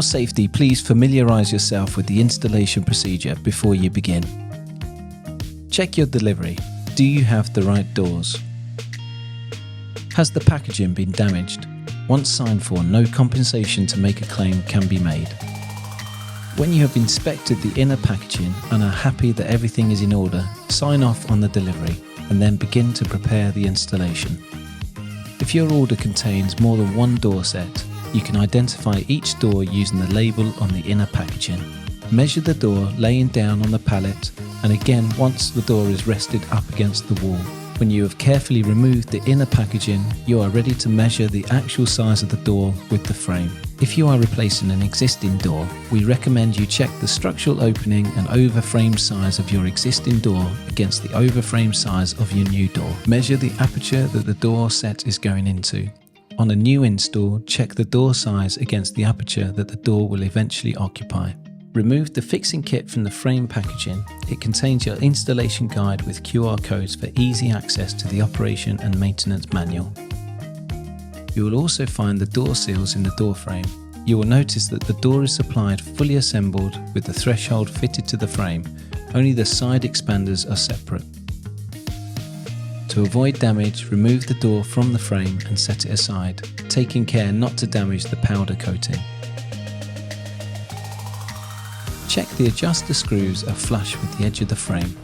your safety, please familiarise yourself with the installation procedure before you begin. Check your delivery. Do you have the right doors? Has the packaging been damaged? Once signed for, no compensation to make a claim can be made. When you have inspected the inner packaging and are happy that everything is in order, sign off on the delivery and then begin to prepare the installation. If your order contains more than one door set, you can identify each door using the label on the inner packaging. Measure the door laying down on the pallet, and again once the door is rested up against the wall. When you have carefully removed the inner packaging, you are ready to measure the actual size of the door with the frame. If you are replacing an existing door, we recommend you check the structural opening and overframe size of your existing door against the overframe size of your new door. Measure the aperture that the door set is going into. On a new install, check the door size against the aperture that the door will eventually occupy. Remove the fixing kit from the frame packaging. It contains your installation guide with QR codes for easy access to the operation and maintenance manual. You will also find the door seals in the door frame. You will notice that the door is supplied fully assembled with the threshold fitted to the frame. Only the side expanders are separate. To avoid damage, remove the door from the frame and set it aside, taking care not to damage the powder coating. Check the adjuster screws are flush with the edge of the frame.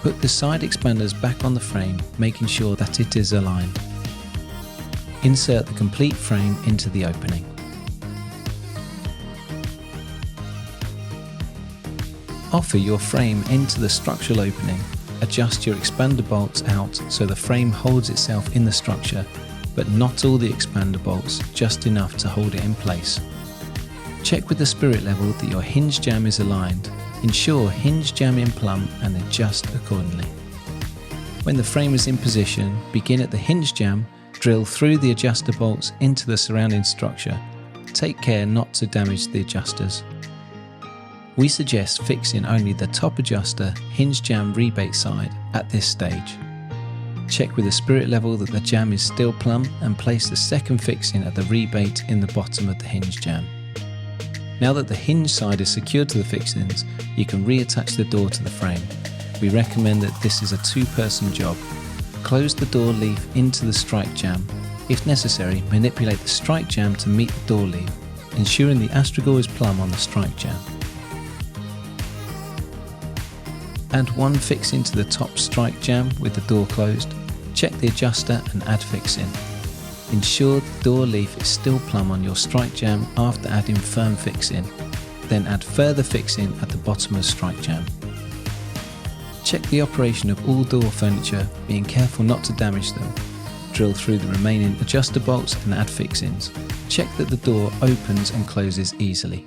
Put the side expanders back on the frame, making sure that it is aligned. Insert the complete frame into the opening. Offer your frame into the structural opening. Adjust your expander bolts out so the frame holds itself in the structure, but not all the expander bolts, just enough to hold it in place. Check with the spirit level that your hinge jamb is aligned. Ensure hinge jamb in plumb and adjust accordingly. When the frame is in position, begin at the hinge jamb, drill through the adjuster bolts into the surrounding structure. Take care not to damage the adjusters. We suggest fixing only the top adjuster hinge jamb rebate side at this stage. Check with the spirit level that the jamb is still plumb and place the second fixing at the rebate in the bottom of the hinge jamb. Now that the hinge side is secured to the fixings, you can reattach the door to the frame. We recommend that this is a two-person job. Close the door leaf into the strike jamb. If necessary, manipulate the strike jamb to meet the door leaf, ensuring the astragal is plumb on the strike jamb. Add one fixing to the top strike jamb with the door closed. Check the adjuster and add fixing. Ensure the door leaf is still plumb on your strike jamb after adding firm fixing. Then add further fixing at the bottom of strike jamb. Check the operation of all door furniture, being careful not to damage them. Drill through the remaining adjuster bolts and add fixings. Check that the door opens and closes easily.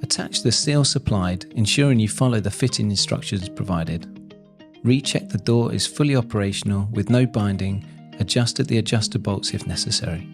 Attach the seal supplied, ensuring you follow the fitting instructions provided. Recheck the door is fully operational with no binding. Adjust at the adjuster bolts if necessary.